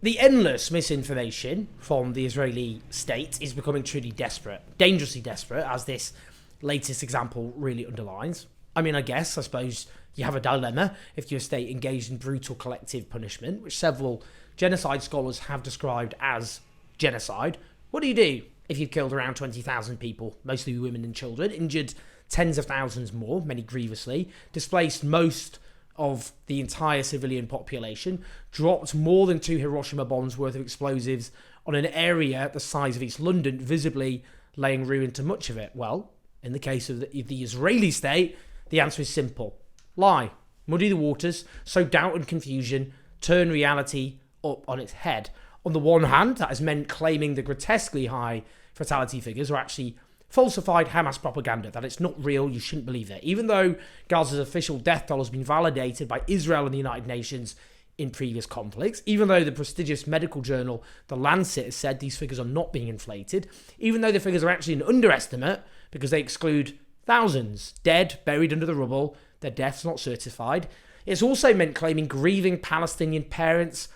The endless misinformation from the Israeli state is becoming truly desperate, dangerously desperate, as this latest example really underlines. I mean, I suppose you have a dilemma if your state engaged in brutal collective punishment, which several genocide scholars have described as genocide. What do you do if you've killed around 20,000 people, mostly women and children, injured tens of thousands more, many grievously, displaced most of the entire civilian population, dropped more than 2 Hiroshima bombs worth of explosives on an area the size of East London, visibly laying ruin to much of it? Well, in the case of the Israeli state, the answer is simple. Lie. Muddy the waters, sow doubt and confusion, turn reality up on its head. On the one hand, that has meant claiming the grotesquely high fatality figures are actually falsified Hamas propaganda, that it's not real, you shouldn't believe it. Even though Gaza's official death toll has been validated by Israel and the United Nations in previous conflicts, even though the prestigious medical journal The Lancet has said these figures are not being inflated, even though the figures are actually an underestimate because they exclude thousands dead, buried under the rubble, their deaths not certified. It's also meant claiming grieving Palestinian parents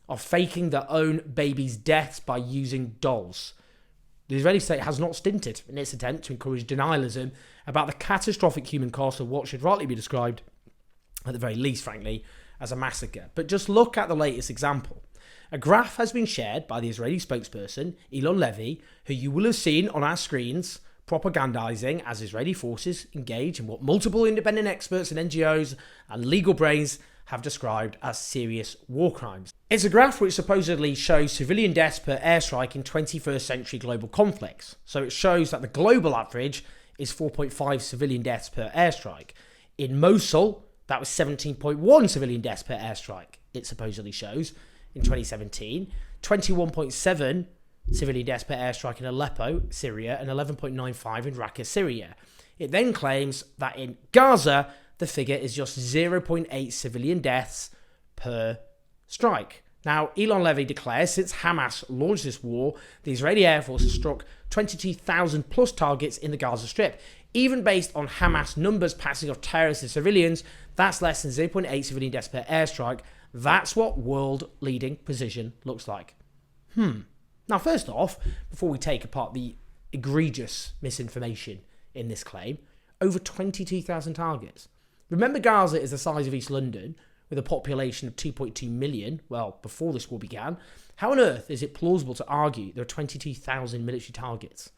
are faking their own babies' deaths by using dolls. The Israeli state has not stinted in its attempt to encourage denialism about the catastrophic human cost of what should rightly be described, at the very least, frankly, as a massacre. But just look at the latest example. A graph has been shared by the Israeli spokesperson, Elon Levy, who you will have seen on our screens propagandizing as Israeli forces engage in what multiple independent experts and NGOs and legal brains have described as serious war crimes. It's a graph which supposedly shows civilian deaths per airstrike in 21st century global conflicts. So it shows that the global average is 4.5 civilian deaths per airstrike. In Mosul, that was 17.1 civilian deaths per airstrike, it supposedly shows, in 2017. 21.7 civilian deaths per airstrike in Aleppo, Syria, and 11.95 in Raqqa, Syria. It then claims that in Gaza, the figure is just 0.8 civilian deaths per strike. Now, Elon Levy declares since Hamas launched this war, the Israeli Air Force has struck 22,000 plus targets in the Gaza Strip. Even based on Hamas numbers passing off terrorists and civilians, that's less than 0.8 civilian deaths per airstrike. That's what world-leading precision looks like. Now, first off, before we take apart the egregious misinformation in this claim, over 22,000 targets. Remember, Gaza is the size of East London, with a population of 2.2 million, well, before this war began. How on earth is it plausible to argue there are 22,000 military targets?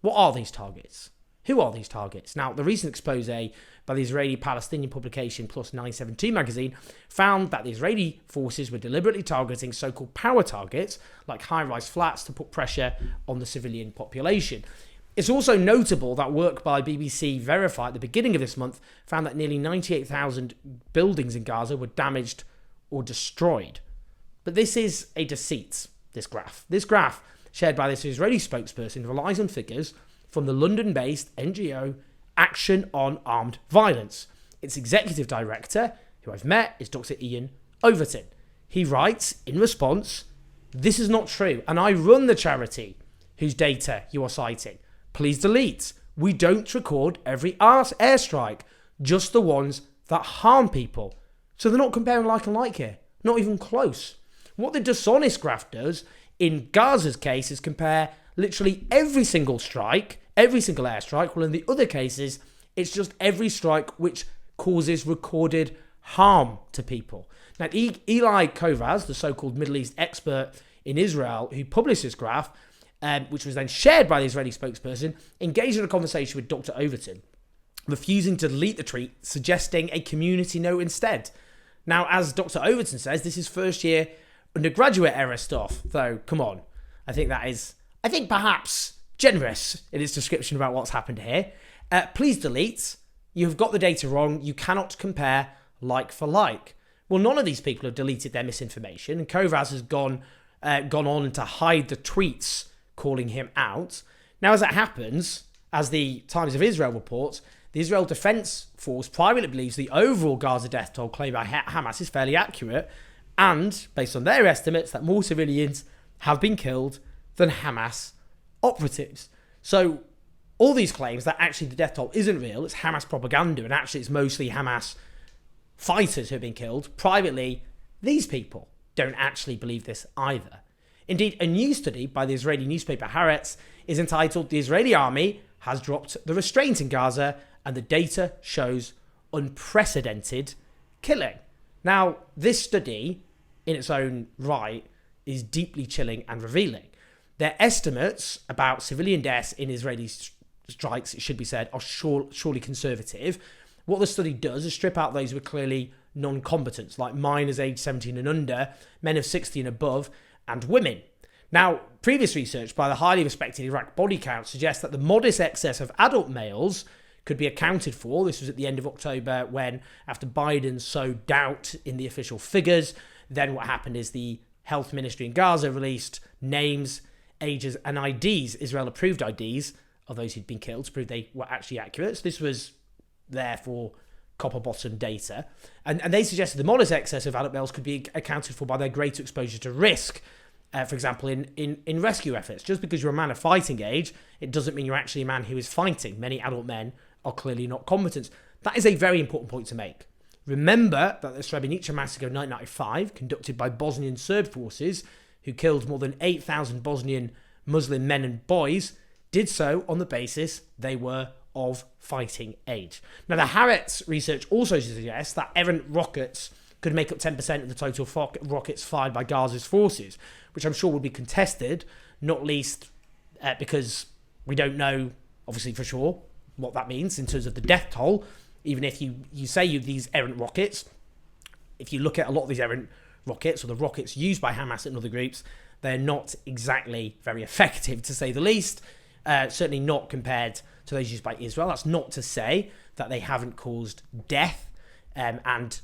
What are these targets? Who are these targets? Now, the recent expose by the Israeli-Palestinian publication Plus 972 magazine found that the Israeli forces were deliberately targeting so-called power targets, like high-rise flats, to put pressure on the civilian population. It's also notable that work by BBC Verify at the beginning of this month found that nearly 98,000 buildings in Gaza were damaged or destroyed. But this is a deceit, this graph. This graph, shared by this Israeli spokesperson, relies on figures from the London-based NGO Action on Armed Violence. Its executive director, who I've met, is Dr. Ian Overton. He writes, in response, "This is not true, and I run the charity whose data you are citing. Please delete. We don't record every airstrike, just the ones that harm people." So they're not comparing like and like here. Not even close. What the dishonest graph does, in Gaza's case, is compare literally every single strike, every single airstrike. Well, in the other cases, it's just every strike which causes recorded harm to people. Now, Eli Kovaz, the so-called Middle East expert in Israel, who published this graph, which was then shared by the Israeli spokesperson, engaged in a conversation with Dr. Overton, refusing to delete the tweet, suggesting a community note instead. Now, as Dr. Overton says, this is first year undergraduate era stuff, though, come on. I think perhaps generous in its description about what's happened here. Please delete. You've got the data wrong. You cannot compare like for like. Well, none of these people have deleted their misinformation, and Kovaz has gone on to hide the tweets calling him out. Now, as that happens, as the Times of Israel reports, the Israel Defense Force privately believes the overall Gaza death toll claimed by Hamas is fairly accurate, and, based on their estimates, that more civilians have been killed than Hamas operatives. So, all these claims that actually the death toll isn't real, it's Hamas propaganda, and actually it's mostly Hamas fighters who have been killed, privately, these people don't actually believe this either. Indeed, a new study by the Israeli newspaper Haaretz is entitled "The Israeli Army has dropped the restraint in Gaza and the data shows unprecedented killing." Now, this study, in its own right, is deeply chilling and revealing. Their estimates about civilian deaths in Israeli strikes, it should be said, are surely conservative. What the study does is strip out those who are clearly non-combatants, like minors aged 17 and under, men of 60 and above, and women. Now, previous research by the highly respected Iraq Body Count suggests that the modest excess of adult males could be accounted for. This was at the end of October when, after Biden sowed doubt in the official figures, then what happened is the health ministry in Gaza released names, ages, and IDs, Israel-approved IDs, of those who'd been killed to prove they were actually accurate. So this was there for copper-bottom data. And they suggested the modest excess of adult males could be accounted for by their greater exposure to risk, for example, in rescue efforts. Just because you're a man of fighting age, it doesn't mean you're actually a man who is fighting. Many adult men are clearly not combatants. That is a very important point to make. Remember that the Srebrenica massacre of 1995, conducted by Bosnian Serb forces, who killed more than 8,000 Bosnian Muslim men and boys, did so on the basis they were of fighting age. Now, the Haaretz research also suggests that errant rockets could make up 10% of the total rockets fired by Gaza's forces, which I'm sure would be contested, not least because we don't know, obviously, for sure, what that means in terms of the death toll. Even if you say these errant rockets, if you look at a lot of these errant rockets, or the rockets used by Hamas and other groups, they're not exactly very effective, to say the least. Certainly not compared to those used by Israel. That's not to say that they haven't caused death and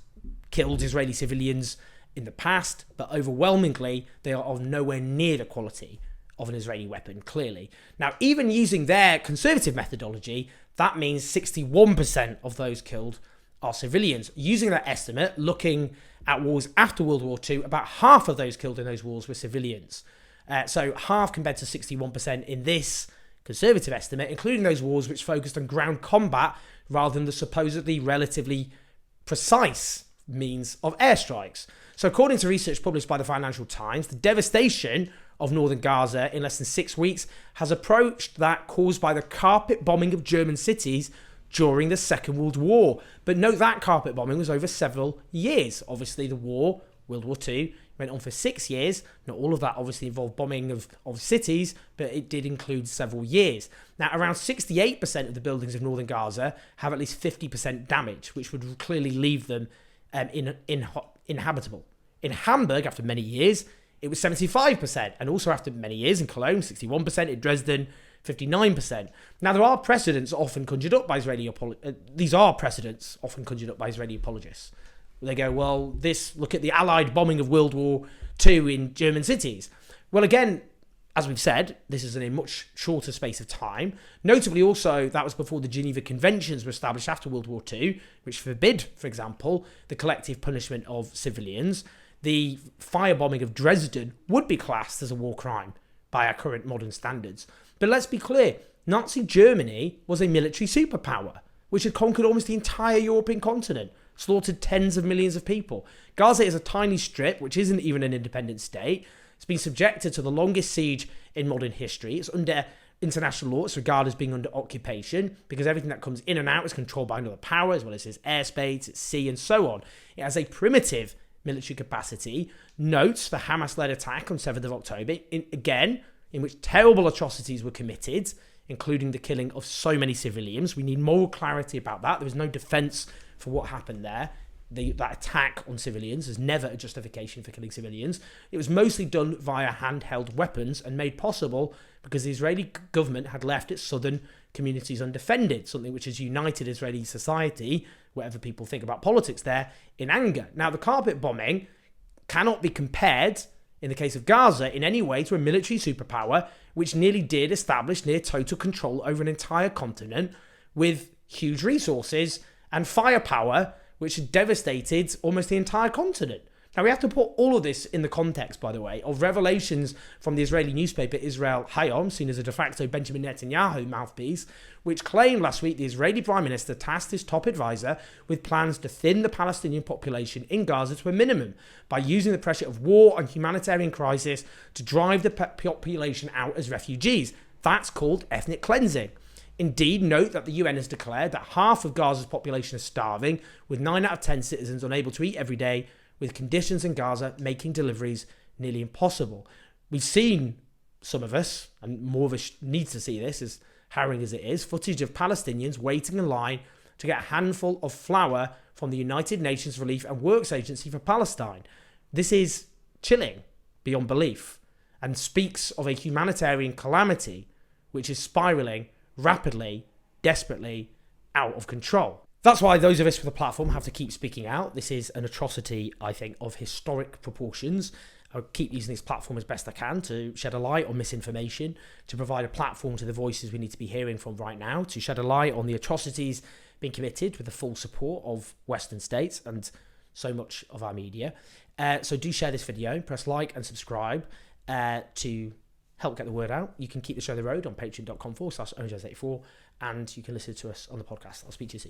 killed Israeli civilians in the past, but overwhelmingly, they are of nowhere near the quality of an Israeli weapon, clearly. Now, even using their conservative methodology, that means 61% of those killed are civilians. Using that estimate, looking at wars after World War II, about half of those killed in those wars were civilians. So half compared to 61% in this conservative estimate, including those wars which focused on ground combat rather than the supposedly relatively precise means of airstrikes. So according to research published by the Financial Times, the devastation of northern Gaza in less than 6 weeks has approached that caused by the carpet bombing of German cities during the Second World War. But note that carpet bombing was over several years. Obviously, the war, World War II, went on for 6 years. Not all of that obviously involved bombing of cities, but it did include several years. Now, around 68% of the buildings of northern Gaza have at least 50% damage, which would clearly leave them inhabitable. In Hamburg, after many years, it was 75%, and also after many years in Cologne, 61%, in Dresden, 59%. Now, there are precedents often conjured up by Israeli apologists. They go, well, look at the Allied bombing of World War II in German cities. Well, again, as we've said, this is in a much shorter space of time. Notably also, that was before the Geneva Conventions were established after World War II, which forbid, for example, the collective punishment of civilians. The firebombing of Dresden would be classed as a war crime by our current modern standards. But let's be clear, Nazi Germany was a military superpower, which had conquered almost the entire European continent, slaughtered tens of millions of people. Gaza is a tiny strip, which isn't even an independent state. It's been subjected to the longest siege in modern history. It's under international law. It's regarded as being under occupation because everything that comes in and out is controlled by another power, as well as its airspace, its sea, and so on. It has a primitive military capacity. Notes the Hamas-led attack on 7th of October, in which terrible atrocities were committed, including the killing of so many civilians. We need more clarity about that. There is no defence for what happened there. That attack on civilians is never a justification for killing civilians. It was mostly done via handheld weapons and made possible because the Israeli government had left its southern communities undefended, something which has united Israeli society, whatever people think about politics there, in anger. Now, the carpet bombing cannot be compared, in the case of Gaza, in any way to a military superpower, which nearly did establish near total control over an entire continent with huge resources and firepower, which had devastated almost the entire continent. Now, we have to put all of this in the context, by the way, of revelations from the Israeli newspaper Israel Hayom, seen as a de facto Benjamin Netanyahu mouthpiece, which claimed last week the Israeli Prime Minister tasked his top advisor with plans to thin the Palestinian population in Gaza to a minimum by using the pressure of war and humanitarian crisis to drive the population out as refugees. That's called ethnic cleansing. Indeed, note that the UN has declared that half of Gaza's population is starving, with 9 out of 10 citizens unable to eat every day, with conditions in Gaza making deliveries nearly impossible. We've seen, some of us, and more of us need to see this, as harrowing as it is, footage of Palestinians waiting in line to get a handful of flour from the United Nations Relief and Works Agency for Palestine. This is chilling beyond belief and speaks of a humanitarian calamity which is spiralling rapidly, desperately out of control. That's why those of us with a platform have to keep speaking out. This is an atrocity, I think, of historic proportions. I'll keep using this platform as best I can to shed a light on misinformation, to provide a platform to the voices we need to be hearing from right now, to shed a light on the atrocities being committed with the full support of Western states and so much of our media. So do share this video, press like and subscribe to help get the word out. You can keep the show on the road on patreon.com/OJS84, and you can listen to us on the podcast. I'll speak to you soon.